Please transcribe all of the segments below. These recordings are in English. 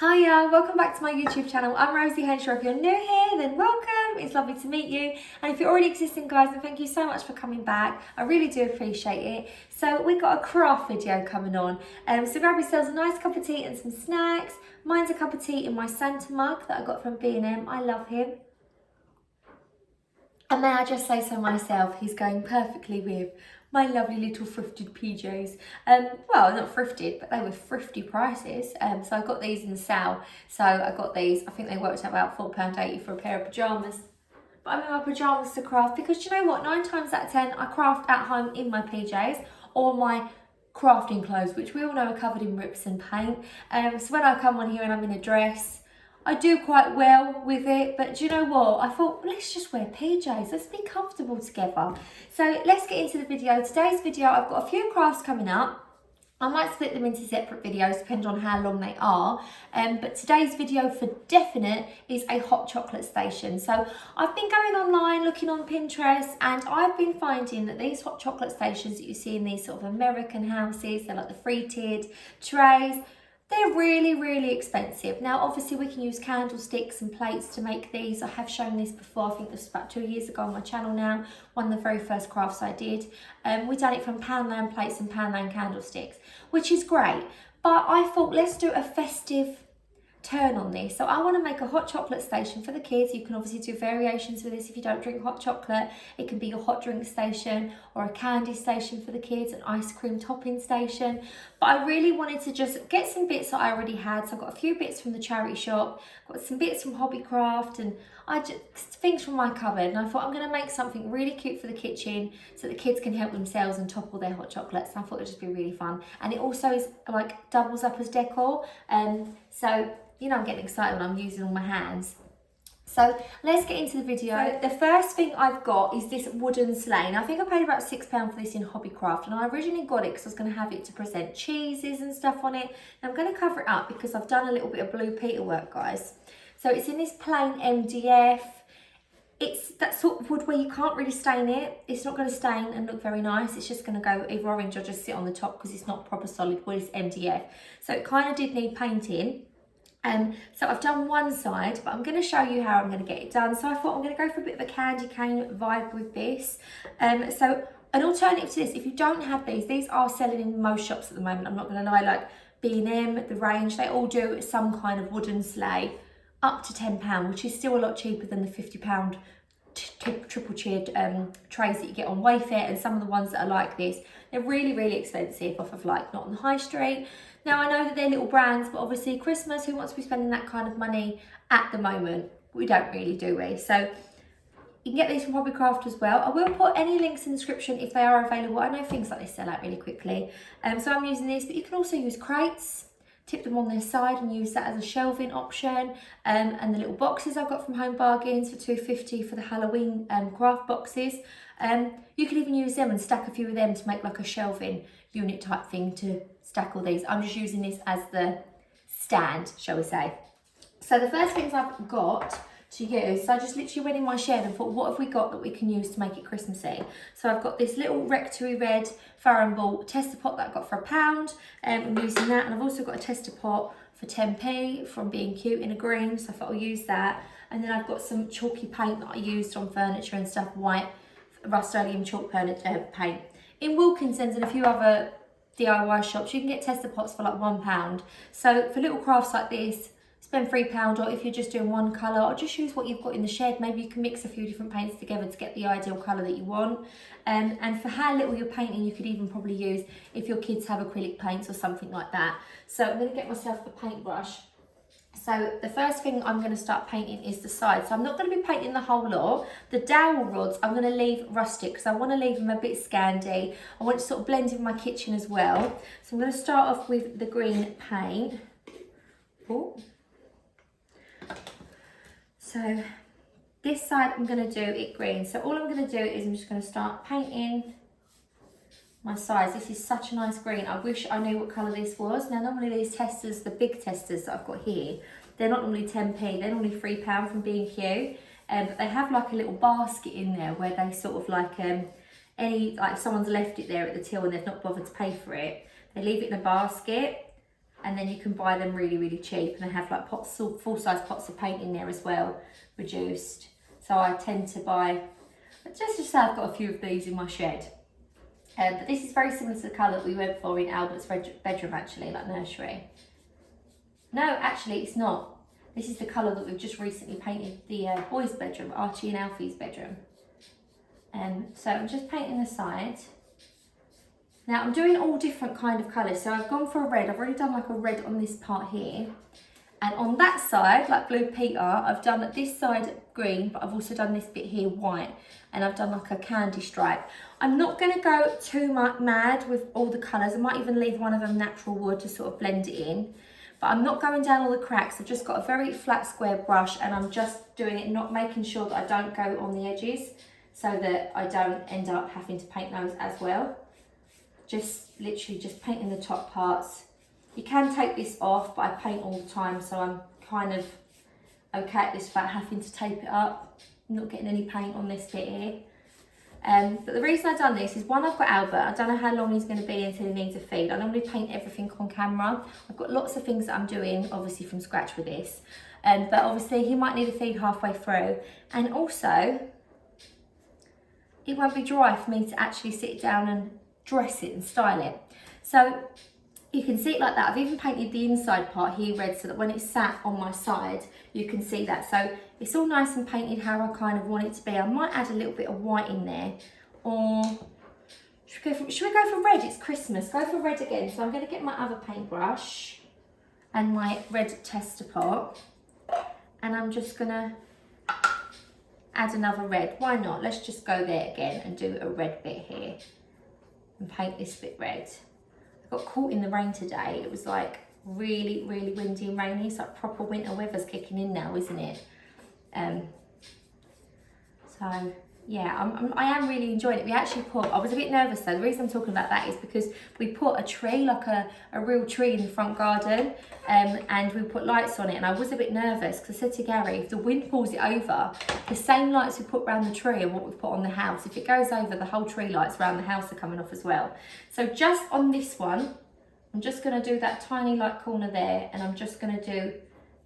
Hiya, welcome back to my YouTube channel. I'm Rosie Henshaw. If you're new here, then welcome. It's lovely to meet you. And if you're already existing, guys, then thank you so much for coming back. I really do appreciate it. So we've got a craft video coming on. So grab yourselves a nice cup of tea and some snacks. Mine's a cup of tea in my Santa mug that I got from B&M. I love him. And may I just say so myself, he's going perfectly with my lovely little thrifted PJs. Well, not thrifted, but they were thrifty prices. So I got these in the sale. So I got these, I think they worked out about £4.80 for a pair of pyjamas. But I'm in my pyjamas to craft because you know what, 9 times out of 10, I craft at home in my PJs or my crafting clothes, which we all know are covered in rips and paint. So when I come on here and I'm in a dress, I do quite well with it, but do you know what? I thought, well, let's just wear PJs. Let's be comfortable together. So let's get into the video. Today's video, I've got a few crafts coming up. I might split them into separate videos, depending on how long they are. But today's video for definite is a hot chocolate station. So I've been going online, looking on Pinterest, and I've been finding that these hot chocolate stations that you see in these sort of American houses, they're like the 3-tiered trays, they're really, really expensive. Now, obviously, we can use candlesticks and plates to make these. I have shown this before. I think this was about 2 years ago on my channel now. One of the very first crafts I did. We done it from Poundland plates and Poundland candlesticks, which is great. But I thought, let's do a festive turn on this. So I want to make a hot chocolate station for the kids. You can obviously do variations for this if you don't drink hot chocolate. It can be your hot drink station or a candy station for the kids, an ice cream topping station. But I really wanted to just get some bits that I already had. So I've got a few bits from the charity shop, got some bits from Hobbycraft, and things from my cupboard. And I thought I'm going to make something really cute for the kitchen so the kids can help themselves and topple their hot chocolates. And I thought it'd just be really fun. And it also is like doubles up as decor. So you know I'm getting excited when I'm using all my hands. So let's get into the video. So the first thing I've got is this wooden sleigh. Now, I think I paid about £6 for this in Hobbycraft, and I originally got it because I was going to have it to present cheeses and stuff on it. And I'm going to cover it up because I've done a little bit of Blue Peter work, guys. So it's in this plain MDF. It's that sort of wood where you can't really stain it. It's not going to stain and look very nice. It's just going to go either orange or just sit on the top because it's not proper solid wood, it's MDF. So it kind of did need painting. So I've done one side, but I'm going to show you how I'm going to get it done. So I thought I'm going to go for a bit of a candy cane vibe with this. So an alternative to this, if you don't have these are selling in most shops at the moment. I'm not going to lie, like B&M, The Range, they all do some kind of wooden sleigh up to £10, which is still a lot cheaper than the £50 triple tiered trays that you get on Wayfair, and some of the ones that are like this, they're really, really expensive off of like not on the high street. Now, I know that they're little brands, but obviously Christmas, who wants to be spending that kind of money at the moment? We don't really, do we? So you can get these from Hobbycraft as well. I will put any links in the description if they are available. I know things like this sell out really quickly. So I'm using this, but you can also use crates, tip them on their side and use that as a shelving option. And the little boxes I've got from Home Bargains for £2.50 for the Halloween craft boxes. You can even use them and stack a few of them to make like a shelving unit type thing to stack all these. I'm just using this as the stand, shall we say. So the first things I've got to use, so I just literally went in my shed and thought, what have we got that we can use to make it Christmassy? So I've got this little rectory red Farrow & Ball tester pot that I got for £1. I'm using that, and I've also got a tester pot for 10p from Being Cute in a green, so I thought I'll use that. And then I've got some chalky paint that I used on furniture and stuff, white Rust-Oleum chalk paint. In Wilkinson's and a few other DIY shops, you can get tester pots for like £1. So for little crafts like this, spend £3, or if you're just doing one colour, or just use what you've got in the shed. Maybe you can mix a few different paints together to get the ideal colour that you want. And for how little you're painting, you could even probably use if your kids have acrylic paints or something like that. So I'm going to get myself the paintbrush. So the first thing I'm going to start painting is the sides. So I'm not going to be painting the whole lot. The dowel rods I'm going to leave rustic because I want to leave them a bit Scandi. I want to sort of blend in my kitchen as well. So I'm going to start off with the green paint. Oh. So this side I'm going to do it green. So all I'm going to do is I'm just going to start painting my sides. This is such a nice green. I wish I knew what colour this was. Now normally these testers, the big testers that I've got here, they're not normally 10p, they're normally £3 from B&Q. But they have like a little basket in there where they sort of like, like someone's left it there at the till and they've not bothered to pay for it. They leave it in a basket. And then you can buy them really, really cheap, and they have like pots, full-size pots of paint in there as well, reduced. So I tend to buy, just to say I've got a few of these in my shed. But this is very similar to the colour that we went for in Albert's bedroom actually, like nursery. No, actually it's not. This is the colour that we've just recently painted the boys' bedroom, Archie and Alfie's bedroom. So I'm just painting the side. Now I'm doing all different kind of colours. So I've gone for a red. I've already done like a red on this part here. And on that side, like Blue Peter, I've done this side green, but I've also done this bit here white. And I've done like a candy stripe. I'm not going to go too much mad with all the colours. I might even leave one of them natural wood to sort of blend it in. But I'm not going down all the cracks. I've just got a very flat square brush, and I'm just doing it, not making sure that I don't go on the edges, so that I don't end up having to paint those as well. Just literally just painting the top parts. You can take this off, but I paint all the time, so I'm kind of okay at this without having to tape it up. I'm not getting any paint on this bit here. But the reason I've done this is, one, I've got Albert. I don't know how long he's going to be until he needs a feed. I normally paint everything on camera. I've got lots of things that I'm doing, obviously from scratch with this. But obviously he might need a feed halfway through. And also, it won't be dry for me to actually sit down and dress it and style it. So you can see it like that. I've even painted the inside part here red, so that when it's sat on my side, you can see that. So it's all nice and painted how I kind of want it to be. I might add a little bit of white in there, or should we go for red? It's Christmas. Go for red again. So I'm going to get my other paintbrush and my red tester pot, and I'm just going to add another red. Why not? Let's just go there again and do a red bit here and paint this bit red. I got caught in the rain today. It was like really, really windy and rainy. It's like proper winter weather's kicking in now, isn't it? So yeah, I am really enjoying it. We actually put, I was a bit nervous though. The reason I'm talking about that is because we put a tree, like a real tree in the front garden, and we put lights on it, and I was a bit nervous because I said to Gary, if the wind pulls it over, the same lights we put around the tree are what we've put on the house. If it goes over, the whole tree lights around the house are coming off as well. So just on this one, I'm just going to do that tiny light corner there, and I'm just going to do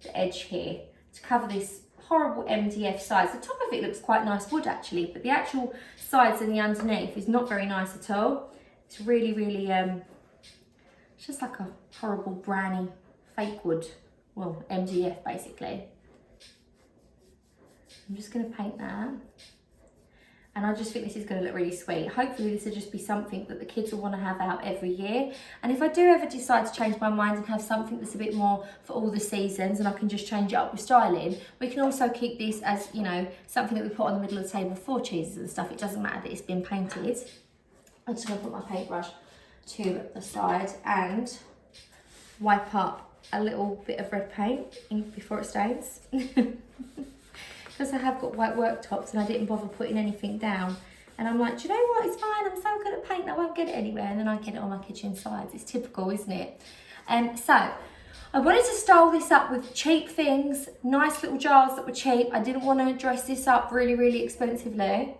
the edge here to cover this horrible MDF sides. The top of it looks quite nice wood actually, but the actual sides and the underneath is not very nice at all. It's really, really, it's just like a horrible browny fake wood, well, MDF basically. I'm just going to paint that. And I just think this is going to look really sweet. Hopefully this will just be something that the kids will want to have out every year. And if I do ever decide to change my mind and have something that's a bit more for all the seasons, and I can just change it up with styling, we can also keep this as, you know, something that we put on the middle of the table for cheeses and stuff. It doesn't matter that it's been painted. I'm just going to put my paintbrush to the side and wipe up a little bit of red paint before it stains. Because I have got white worktops and I didn't bother putting anything down. And I'm like, do you know what, it's fine, I'm so good at paint, I won't get it anywhere. And then I get it on my kitchen sides. It's typical, isn't it? So I wanted to style this up with cheap things, nice little jars that were cheap. I didn't want to dress this up really, really expensively.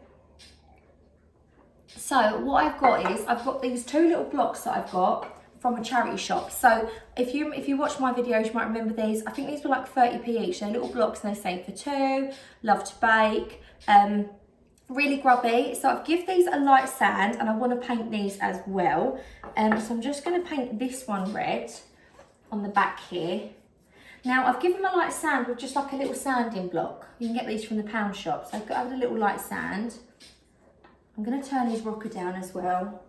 So what I've got is, I've got these two little blocks that I've got from a charity shop. So if you watch my videos, you might remember these. I think these were like 30p each. They're little blocks and they say for two, love to bake, really grubby. So I've give these a light sand, and I want to paint these as well. So I'm just going to paint this one red on the back here. Now I've given them a light sand with just like a little sanding block. You can get these from the pound shop. So I've got a little light sand. I'm going to turn his rocker down as well.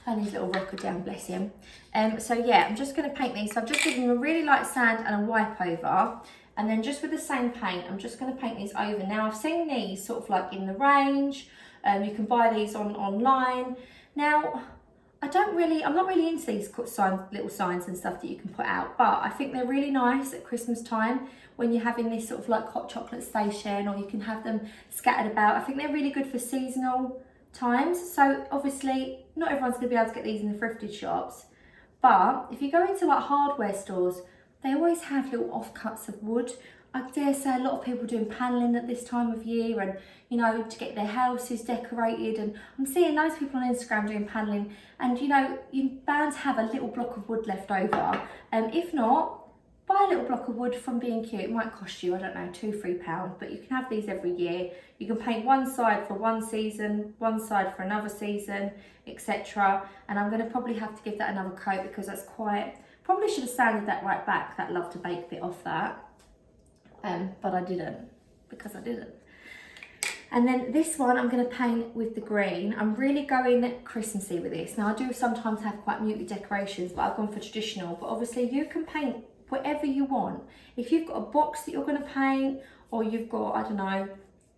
Turn his little rocker down, bless him. So yeah, I'm just going to paint these. So I've just given him a really light sand and a wipe over. And then just with the same paint, I'm just going to paint these over. Now I've seen these sort of like in the range. You can buy these online. Now, I'm not really into these little signs and stuff that you can put out, but I think they're really nice at Christmas time when you're having this sort of like hot chocolate station, or you can have them scattered about. I think they're really good for seasonal times. So obviously not everyone's going to be able to get these in the thrifted shops, but if you go into like hardware stores, they always have little offcuts of wood I dare say a lot of people doing panelling at this time of year, and you know, to get their houses decorated, and I'm seeing loads of people on Instagram doing panelling, and you know, you're bound to have a little block of wood left over. If not, buy a little block of wood from B&Q. It might cost you, I don't know, £2-3, but you can have these every year. You can paint one side for one season, one side for another season, etc. And I'm going to probably have to give that another coat because that's quite, probably should have sanded that right back, that love to bake bit off that. But I didn't, because I didn't. And then this one I'm going to paint with the green. I'm really going Christmassy with this. Now I do sometimes have quite muted decorations, but I've gone for traditional. But obviously you can paint whatever you want. If you've got a box that you're going to paint, or you've got, I don't know,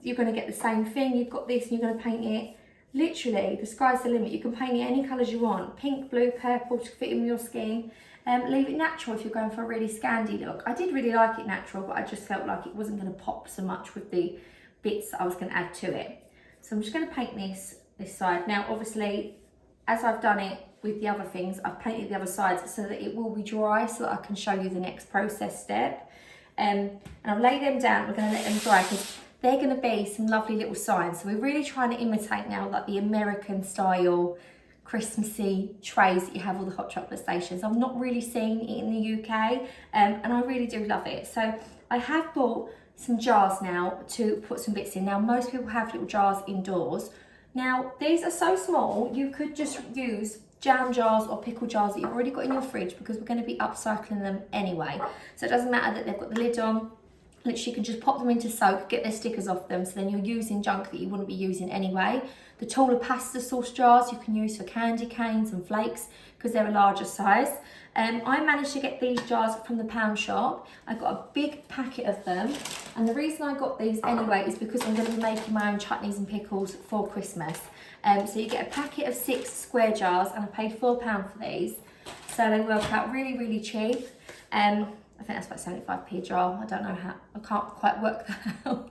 you're going to get the same thing, you've got this and you're going to paint it, literally the sky's the limit. You can paint it any colours you want, pink, blue, purple, to fit in with your skin. Leave it natural if you're going for a really Scandi look. I did really like it natural, but I just felt like it wasn't going to pop so much with the bits that I was going to add to it. So I'm just going to paint this side. Now obviously, as I've done it with the other things, I've painted the other sides so that it will be dry, so that I can show you the next process step. And I've laid them down. We're going to let them dry because they're going to be some lovely little signs. So we're really trying to imitate now like the American style Christmassy trays that you have all the hot chocolate stations. I'm not really seeing it in the UK, and I really do love it. So I have bought some jars now to put some bits in. Now most people have little jars indoors. Now these are so small, you could just use jam jars or pickle jars that you've already got in your fridge, because we're going to be upcycling them anyway. So it doesn't matter that they've got the lid on. Literally you can just pop them into soak, get their stickers off them, so then you're using junk that you wouldn't be using anyway. The taller pasta sauce jars you can use for candy canes and flakes, because they're a larger size. I managed to get these jars from the pound shop. I got a big packet of them, and the reason I got these anyway is because I'm going to be making my own chutneys and pickles for Christmas. So you get a packet of 6 square jars, and I paid £4 for these, so they work out really, really cheap. I think that's about 75p a jar. I don't know how, I can't quite work that out.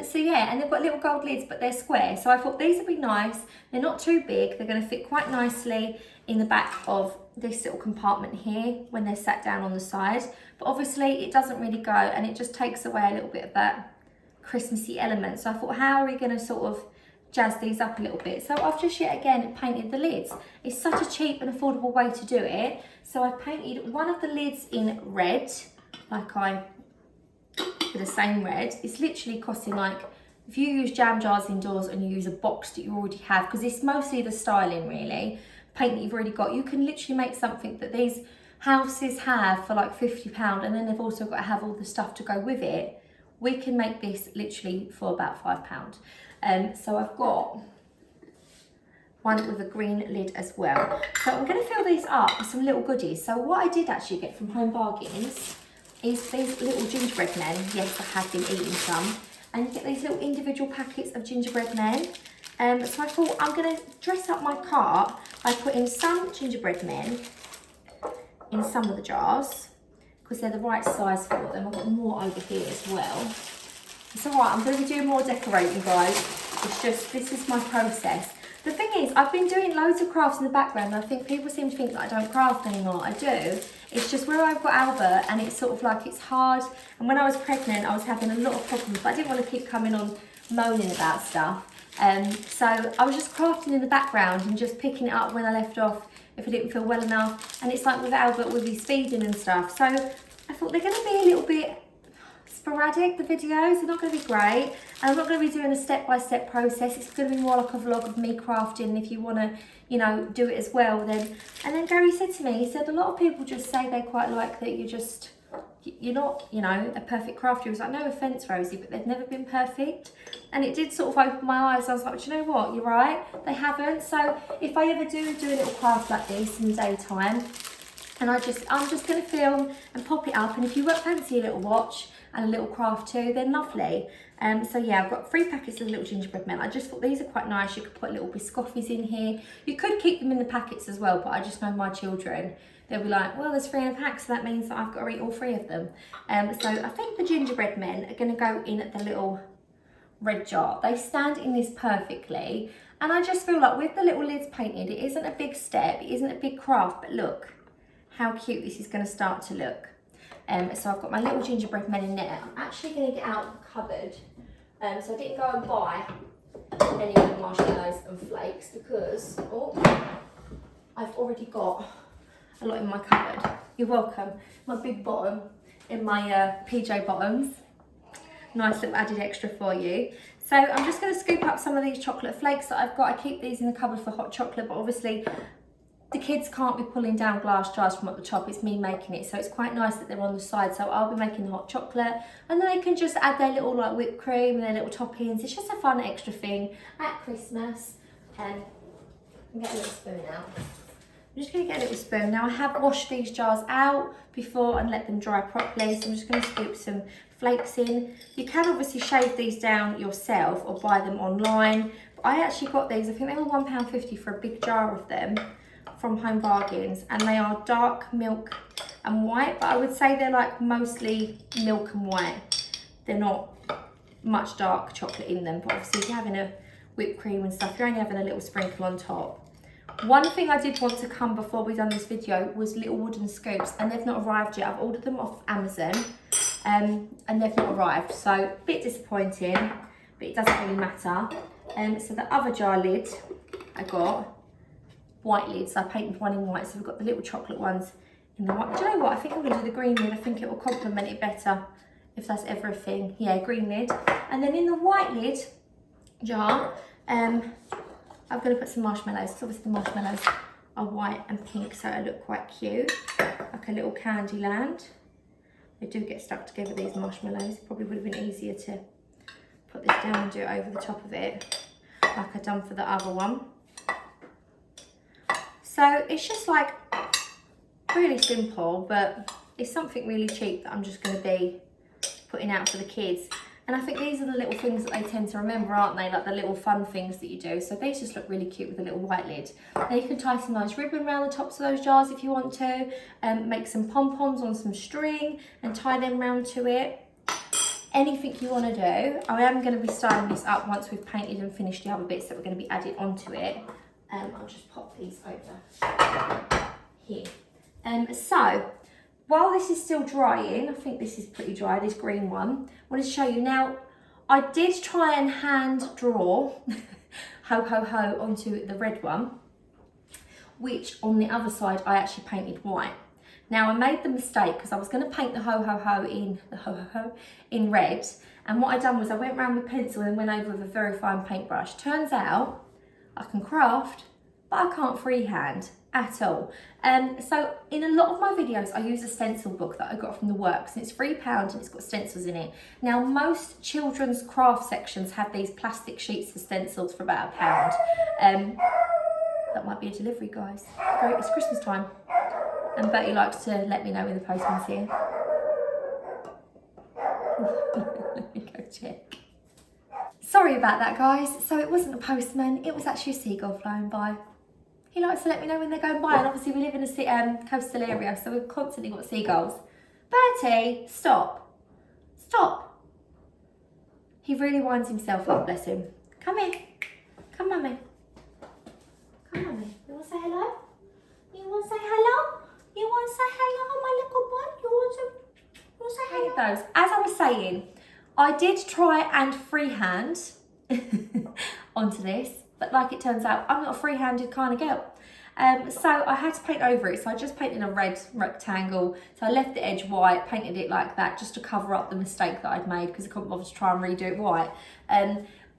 So yeah, and they've got little gold lids, but they're square. So I thought these would be nice. They're not too big. They're going to fit quite nicely in the back of this little compartment here when they're sat down on the side. But obviously it doesn't really go, and it just takes away a little bit of that Christmassy element. So I thought, how are we going to sort of jazz these up a little bit? So I've just yet again painted the lids. It's such a cheap and affordable way to do it. So I've painted one of the lids in red, like I for the same red. It's literally costing like, if you use jam jars indoors and you use a box that you already have, because it's mostly the styling really, paint that you've already got, you can literally make something that these houses have for like £50, and then they've also got to have all the stuff to go with it. We can make this literally for about £5. So I've got one with a green lid as well. So I'm going to fill these up with some little goodies. So what I did actually get from Home Bargains is these little gingerbread men. Yes, I have been eating some. And you get these little individual packets of gingerbread men. So I thought I'm going to dress up my cart by putting some gingerbread men in some of the jars, because they're the right size for them. I've got more over here as well. It's alright, I'm going to be doing more decorating, guys. It's just, this is my process. The thing is, I've been doing loads of crafts in the background, and I think people seem to think that I don't craft anymore. I do. It's just where I've got Albert, and it's sort of like, it's hard. And when I was pregnant, I was having a lot of problems, but I didn't want to keep coming on moaning about stuff. So I was just crafting in the background and just picking it up when I left off if I didn't feel well enough. And it's like with Albert with his feeding and stuff. So I thought they're going to be a little bit sporadic, the videos. They're not going to be great, and I'm not going to be doing a step-by-step process. It's going to be more like a vlog of me crafting. If you want to, you know, do it as well, then. And then Gary said to me, he said, a lot of people just say they quite like that you're not, you know, a perfect crafter. He was like, no offence, Rosie, but they've never been perfect. And it did sort of open my eyes. I was like, do you know what, you're right, they haven't. So if I ever do a little craft like this in the daytime, and I'm just going to film and pop it up, and if you fancy a little watch and a little craft too, then lovely. So yeah, I've got 3 packets of little gingerbread men. I just thought these are quite nice. You could put little biscoffees in here. You could keep them in the packets as well, but I just know my children, they'll be like, well, there's 3 in a pack, so that means that I've got to eat all 3 of them. So I think the gingerbread men are going to go in the little red jar. They stand in this perfectly, and I just feel like with the little lids painted, it isn't a big step, it isn't a big craft, but look how cute this is going to start to look. So I've got my little gingerbread men in there. I'm actually going to get out the cupboard. So I didn't go and buy any of the marshmallows and flakes because I've already got a lot in my cupboard. You're welcome. My big bottom in my PJ bottoms. Nice little added extra for you. So I'm just going to scoop up some of these chocolate flakes that I've got. I keep these in the cupboard for hot chocolate, but obviously the kids can't be pulling down glass jars from at the top. It's me making it, so it's quite nice that they're on the side. So I'll be making the hot chocolate, and then they can just add their little like whipped cream and their little toppings. It's just a fun extra thing at Christmas. And get a little spoon out. I'm just going to get a little spoon. Now I have washed these jars out before and let them dry properly, so I'm just going to scoop some flakes in. You can obviously shave these down yourself or buy them online. But I actually got these, I think they were £1.50 for a big jar of them from Home Bargains, and they are dark milk and white, but I would say they're like mostly milk and white. They're not much dark chocolate in them, but obviously if you're having a whipped cream and stuff, you're only having a little sprinkle on top. One thing I did want to come before we done this video was little wooden scoops, and they've not arrived yet. I've ordered them off Amazon and they've not arrived, so a bit disappointing, but it doesn't really matter. So the other jar lid I got, white lids, I painted one in white, so we've got the little chocolate ones in the white. Do you know what, I think I'm going to do the green lid. I think it will complement it better if that's everything. Yeah, green lid. And then in the white lid jar, I'm going to put some marshmallows, because obviously the marshmallows are white and pink, so it look quite cute, like a little candy land. They do get stuck together, these marshmallows. Probably would have been easier to put this down and do it over the top of it, like I done for the other one. So it's just like really simple, but it's something really cheap that I'm just going to be putting out for the kids. And I think these are the little things that they tend to remember, aren't they? Like the little fun things that you do. So these just look really cute with a little white lid. Now you can tie some nice ribbon around the tops of those jars if you want to. Make some pom-poms on some string and tie them round to it. Anything you want to do. I am going to be styling this up once we've painted and finished the other bits that we're going to be added onto it. I'll just pop these over here. So, while this is still drying, I think this is pretty dry, this green one, I want to show you. Now, I did try and hand draw ho ho ho onto the red one, which on the other side I actually painted white. Now I made the mistake because I was going to paint the ho ho ho in red, and what I done was I went round with pencil and went over with a very fine paintbrush. Turns out I can craft, but I can't freehand at all. So in a lot of my videos I use a stencil book that I got from the works, and it's £3 and it's got stencils in it. Now most children's craft sections have these plastic sheets of stencils for about £1. That might be a delivery, guys. Great, it's Christmas time, and Bertie likes to let me know when the postman's here. Let me go check. Sorry about that, guys. So it wasn't a postman, it was actually a seagull flying by. He likes to let me know when they're going by, and obviously we live in a coastal area, so we've constantly got seagulls. Bertie, stop. Stop. He really winds himself up, bless him. Come here. Come, mummy. Come, mummy. You want to say hello? You want to say hello? You want to say hello, my little boy? You want to say hello? Those. As I was saying, I did try and freehand onto this, but like it turns out, I'm not a free-handed kind of girl. So I had to paint over it. So I just painted a red rectangle. So I left the edge white, painted it like that just to cover up the mistake that I'd made, because I couldn't bother to try and redo it white.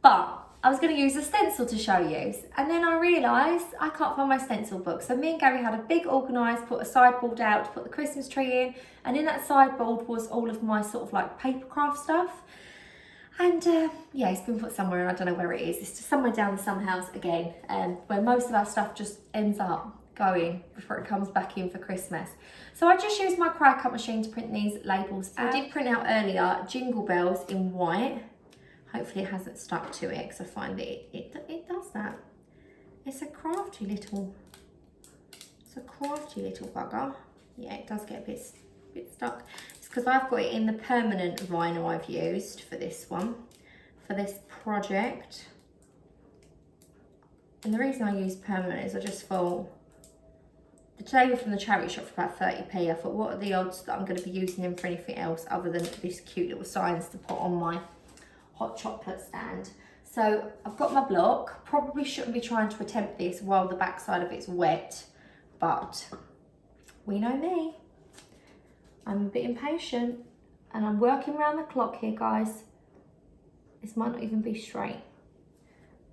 But I was going to use a stencil to show you. And then I realised I can't find my stencil book. So me and Gary had a big organised, put a sideboard out to put the Christmas tree in. And in that sideboard was all of my sort of like paper craft stuff. And yeah, it's been put somewhere and I don't know where it is. It's just somewhere down the Sum house again, where most of our stuff just ends up going before it comes back in for Christmas. So I just used my cry cut machine to print these labels out. I did print out earlier Jingle Bells in white. Hopefully it hasn't stuck to it, because I find that it does that. It's a crafty little bugger. Yeah, it does get a bit stuck. Because I've got it in the permanent vinyl I've used for this one, for this project. And the reason I use permanent is I just thought the Today we're from the charity shop for about 30p. I thought, what are the odds that I'm going to be using them for anything else other than these cute little signs to put on my hot chocolate stand. So I've got my block. Probably shouldn't be trying to attempt this while the backside of it's wet, but we know me. I'm a bit impatient and I'm working around the clock here, guys. This might not even be straight.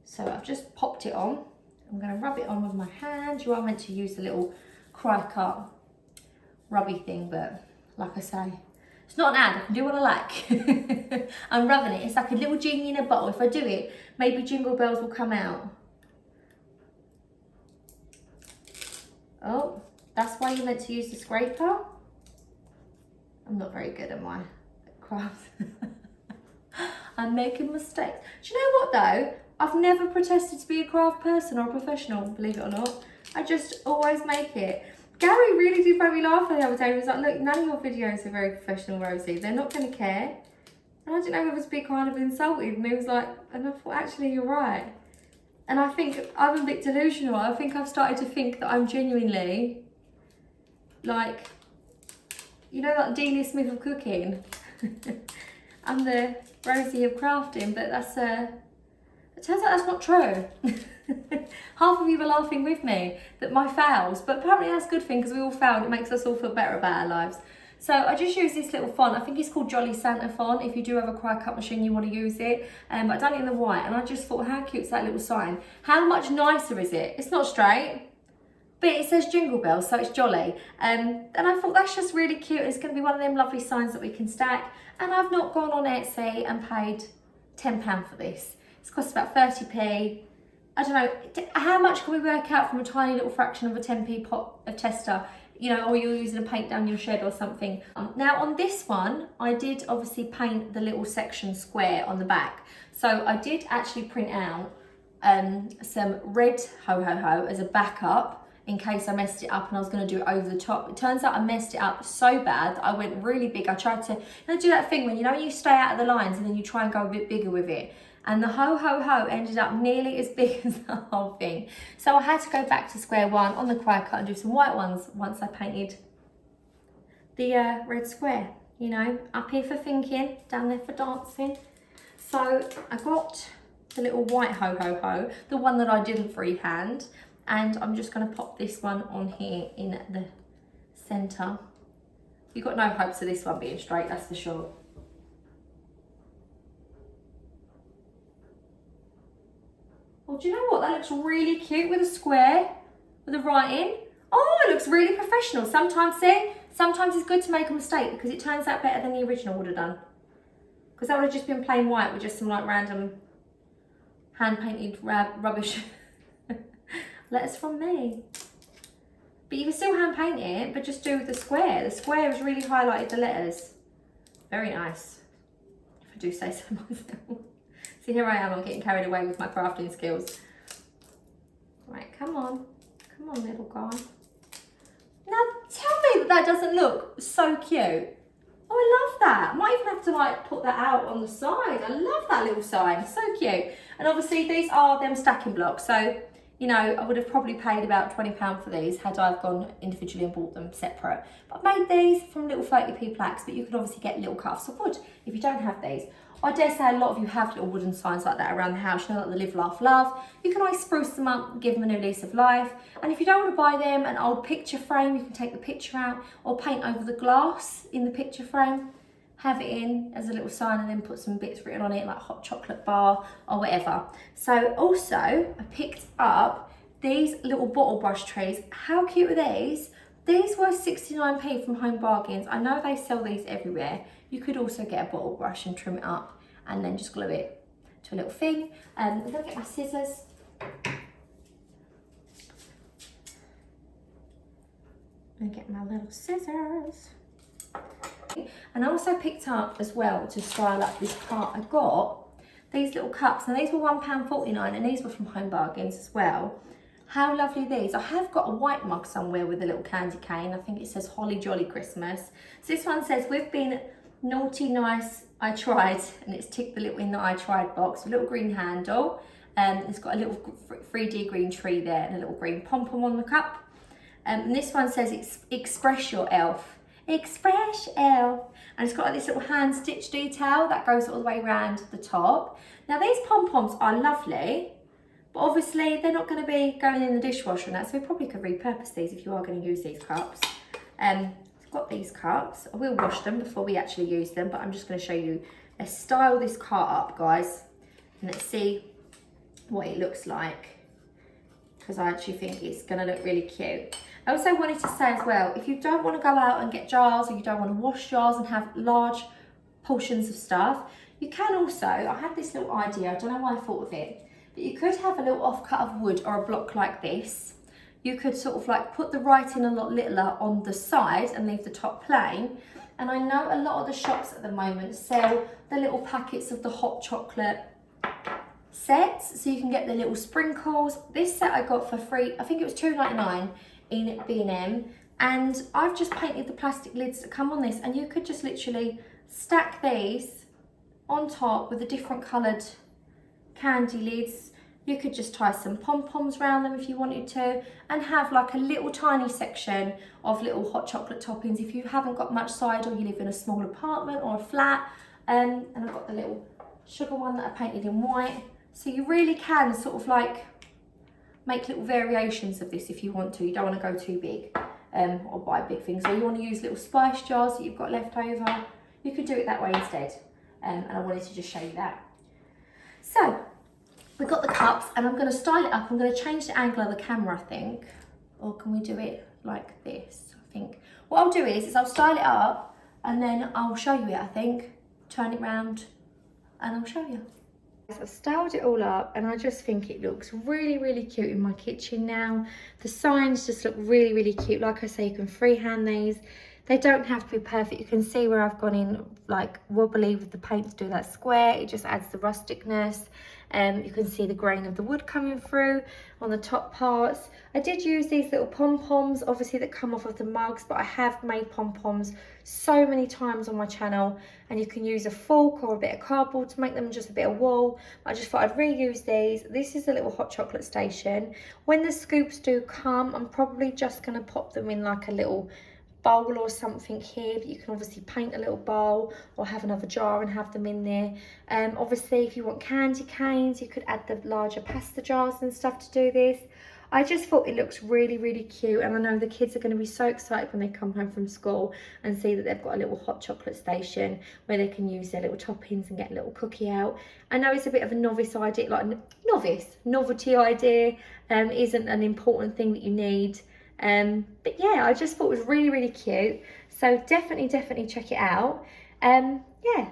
So I've just popped it on. I'm going to rub it on with my hand. You are meant to use the little cry cut rubby thing, but like I say, it's not an ad. I can do what I like. I'm rubbing it. It's like a little genie in a bottle. If I do it, maybe jingle bells will come out. Oh, that's why you're meant to use the scraper. I'm not very good at my craft. I'm making mistakes. Do you know what though? I've never protested to be a craft person or a professional, believe it or not. I just always make it. Gary really did make me laugh the other day. He was like, look, none of your videos are very professional, Rosie. They're not going to care. And I didn't know whether to be kind of insulted. And he was like, and I thought, actually, you're right. And I think I'm a bit delusional. I think I've started to think that I'm genuinely, like, you know, like Delia Smith of cooking. I'm the Rosie of crafting, but that's, it turns out that's not true. Half of you were laughing with me that my fails, but apparently that's a good thing because we all fail and it makes us all feel better about our lives. So I just use this little font. I think it's called Jolly Santa font. If you do have a cry cut machine, you want to use it. But I've done it in the white and I just thought, how cute is that little sign? How much nicer is it? It's not straight, but it says Jingle Bells, so it's jolly. And I thought that's just really cute. It's going to be one of them lovely signs that we can stack. And I've not gone on Etsy and paid £10 for this. It's cost about 30p. I don't know, how much can we work out from a tiny little fraction of a 10p pot of tester, you know, or you're using a paint down your shed or something. Now on this one, I did obviously paint the little section square on the back. So I did actually print out some red ho-ho-ho as a backup in case I messed it up and I was going to do it over the top. It turns out I messed it up so bad that I went really big. I tried to, do that thing when, you know, you stay out of the lines and then you try and go a bit bigger with it. And the ho-ho-ho ended up nearly as big as the whole thing. So I had to go back to square one on the cry cut and do some white ones once I painted the red square. You know, up here for thinking, down there for dancing. So I got the little white ho-ho-ho, the one that I didn't freehand. And I'm just going to pop this one on here in the centre. You've got no hopes of this one being straight, that's for sure. Well, do you know what? That looks really cute with a square, with a writing. Oh, it looks really professional. Sometimes it's good to make a mistake because it turns out better than the original would have done. Because that would have just been plain white with just some like random hand-painted rubbish. Letters from me. But you can still hand-paint it, but just do the square. The square has really highlighted the letters. Very nice, if I do say so myself. See, here I am, I'm getting carried away with my crafting skills. Right, come on, little guy. Now, tell me that doesn't look so cute. Oh, I love that. I might even have to like put that out on the side. I love that little sign, so cute. And obviously these are them stacking blocks. So, you know, I would have probably paid about £20 for these had I gone individually and bought them separate. But I made these from little 30p plaques, but you can obviously get little cuts of wood if you don't have these. I dare say a lot of you have little wooden signs like that around the house, you know, like the Live, Laugh, Love. You can always spruce them up, give them a new lease of life. And if you don't want to buy them an old picture frame, you can take the picture out or paint over the glass in the picture frame, have it in as a little sign and then put some bits written on it like hot chocolate bar or whatever. So also I picked up these little bottle brush trays. How cute are these? These were 69p from Home Bargains. I know they sell these everywhere. You could also get a bottle brush and trim it up and then just glue it to a little thing. I'm gonna get my scissors. And get my little scissors. And I also picked up as well to style up this cart I got, these little cups. Now these were £1.49 and these were from Home Bargains as well. How lovely are these? I have got a white mug somewhere with a little candy cane. I think it says Holly Jolly Christmas. So this one says, we've been naughty, nice, I tried. And it's ticked the little in the I tried box, a little green handle. It's got a little 3D green tree there and a little green pom-pom on the cup. And this one says express your elf. Express elf. And it's got like this little hand stitch detail that goes all the way around the top. Now these pom-poms are lovely, but obviously they're not going to be going in the dishwasher and that, so we probably could repurpose these if you are going to use these cups. I've got these cups. I will wash them before we actually use them, but I'm just going to show you. Let's style this cart up, guys, and let's see what it looks like, because I actually think it's going to look really cute. I also wanted to say as well, if you don't want to go out and get jars, or you don't want to wash jars and have large portions of stuff, you can also, I had this little idea, I don't know why I thought of it, but you could have a little offcut of wood or a block like this. You could sort of like put the writing a lot littler on the side and leave the top plain. And I know a lot of the shops at the moment sell the little packets of the hot chocolate sets, so you can get the little sprinkles. This set I got for free, I think it was $2.99 in B&M, and I've just painted the plastic lids that come on this, and you could just literally stack these on top with the different coloured candy lids. You could just tie some pom-poms around them if you wanted to, and have like a little tiny section of little hot chocolate toppings if you haven't got much side, or you live in a small apartment or a flat. And I've got the little sugar one that I painted in white. So you really can sort of like make little variations of this if you want to. You don't want to go too big or buy big things. Or you want to use little spice jars that you've got left over, you could do it that way instead. And I wanted to just show you that. So we've got the cups, and I'm going to style it up. I'm going to change the angle of the camera, I think. Or can we do it like this? I think what I'll do is I'll style it up, and then I'll show you it, I think. Turn it round and I'll show you. I've styled it all up, and I just think it looks really, really cute in my kitchen now. The signs just look really, really cute. Like I say, you can freehand these. They don't have to be perfect. You can see where I've gone in like wobbly with the paint to do that square. It just adds the rusticness. You can see the grain of the wood coming through on the top parts. I did use these little pom-poms, obviously, that come off of the mugs, but I have made pom-poms so many times on my channel, and you can use a fork or a bit of cardboard to make them, just a bit of wool. I just thought I'd reuse these. This is a little hot chocolate station. When the scoops do come, I'm probably just going to pop them in like a little bowl or something here, but you can obviously paint a little bowl or have another jar and have them in there. Obviously, if you want candy canes, you could add the larger pasta jars and stuff to do this. I just thought it looks really, really cute, and I know the kids are going to be so excited when they come home from school and see that they've got a little hot chocolate station where they can use their little toppings and get a little cookie out. I know it's a bit of a novice idea, like novelty idea, isn't an important thing that you need. But yeah, I just thought it was really, really cute. So definitely check it out. Yeah.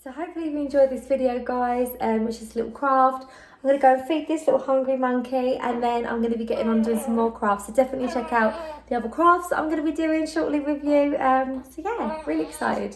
So hopefully you enjoyed this video, guys, which is a little craft. I'm going to go and feed this little hungry monkey, and then I'm going to be getting on doing some more crafts. So definitely check out the other crafts that I'm going to be doing shortly with you. So yeah, really excited.